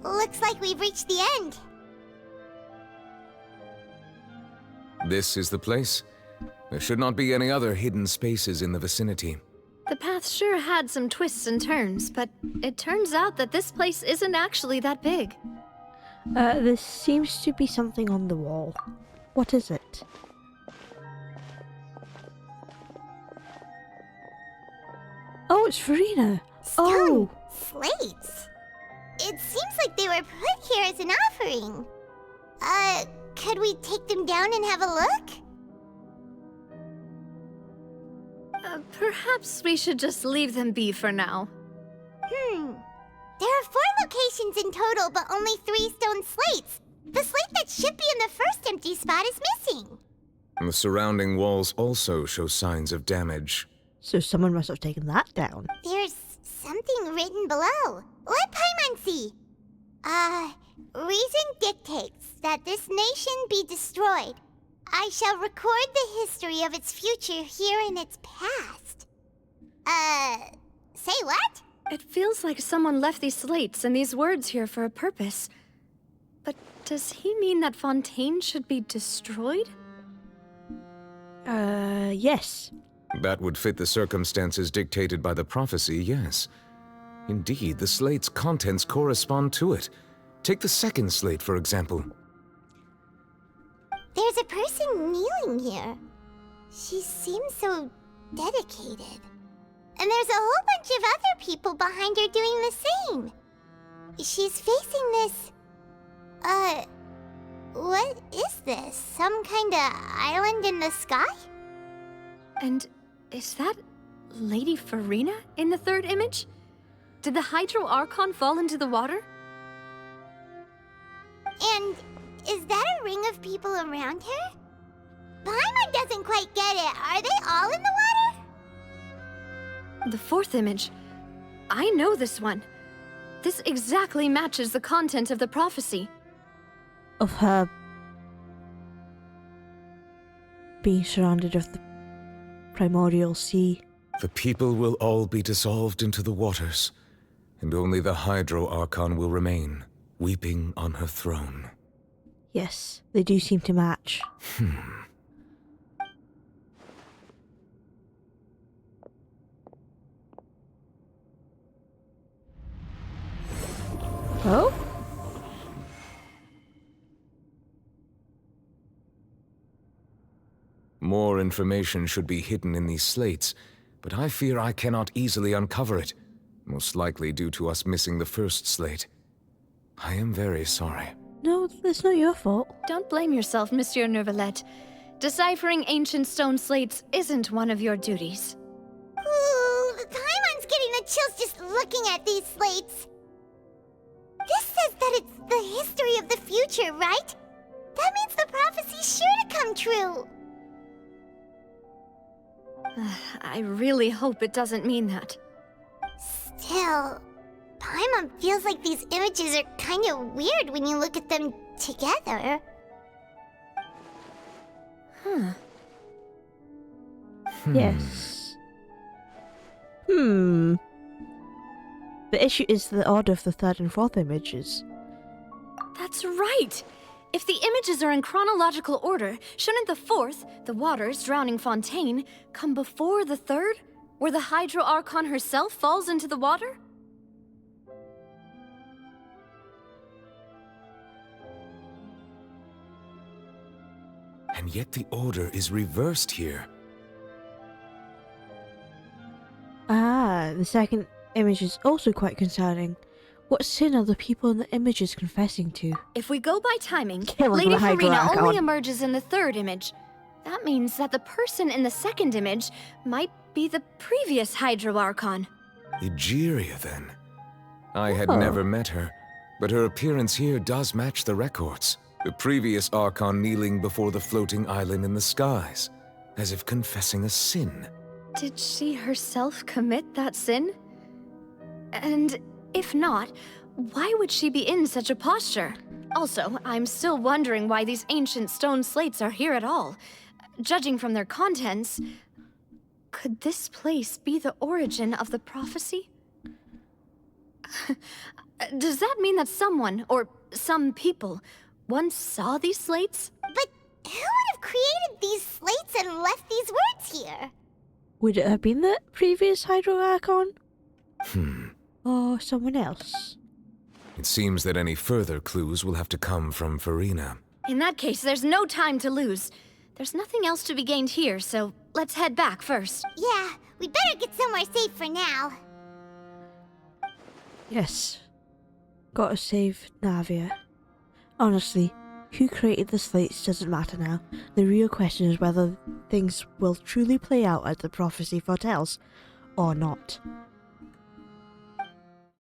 Looks like we've reached the end. This is the place. There should not be any other hidden spaces in the vicinity. The path sure had some twists and turns, but it turns out that this place isn't actually that big. There seems to be something on the wall. What is it? Oh, it's Farina. Stone slates. It seems like they were put here as an offering. Could we take them down and have a look? Perhaps we should just leave them be for now. There are 4 locations in total, but only 3 stone slates. The slate that should be in the first empty spot is missing. The surrounding walls also show signs of damage. So someone must have taken that down. There's something written below. Let Paimon see. Reason dictates that this nation be destroyed. I shall record the history of its future here in its past. Say what? It feels like someone left these slates and these words here for a purpose. But does he mean that Fontaine should be destroyed? Yes. That would fit the circumstances dictated by the prophecy, yes. Indeed, the slate's contents correspond to it. Take the second slate, for example. There's a person kneeling here. She seems so dedicated. And there's a whole bunch of other people behind her doing the same. She's facing this... what is this? Some kind of island in the sky? And is that Lady Farina in the third image? Did the Hydro Archon fall into the water? And is that a ring of people around her? Paimon doesn't quite get it. Are they all in the water? The fourth image. I know this one. This exactly matches the content of the prophecy. Of her being surrounded with the primordial sea. The people will all be dissolved into the waters, and only the Hydro Archon will remain, weeping on her throne. Yes, they do seem to match. Oh? More information should be hidden in these slates, but I fear I cannot easily uncover it, most likely due to us missing the first slate. I am very sorry. No, it's not your fault. Don't blame yourself, Monsieur Neuvillette. Deciphering ancient stone slates isn't one of your duties. Ooh, Paimon's getting the chills just looking at these slates. This says that it's the history of the future, right? That means the prophecy sure come true. I really hope it doesn't mean that. Still, Paimon feels like these images are kind of weird when you look at them together. Yes. The issue is the order of the third and fourth images. That's right! If the images are in chronological order, shouldn't the fourth, the waters drowning Fontaine, come before the third, where the Hydro Archon herself falls into the water? And yet the order is reversed here. Ah, the second image is also quite concerning. What sin are the people in the images confessing to? If we go by timing, Killing Lady the Hydro Farina Archon. only emerges in the third image. That means that the person in the second image might be the previous Hydro Archon. Egeria, then. I had Oh. never met her, but her appearance here does match the records. The previous Archon kneeling before the floating island in the skies, as if confessing a sin. Did she herself commit that sin? And if not, why would she be in such a posture? Also, I'm still wondering why these ancient stone slates are here at all. Judging from their contents, could this place be the origin of the prophecy? Does that mean that someone, or some people, once saw these slates? But who would have created these slates and left these words here? Would it have been the previous Hydro Archon? Or someone else? It seems that any further clues will have to come from Farina. In that case, there's no time to lose. There's nothing else to be gained here, so let's head back first. Yeah, we better get somewhere safe for now. Yes. Gotta save Navia. Honestly, who created the slates doesn't matter now. The real question is whether things will truly play out as the prophecy foretells, or not.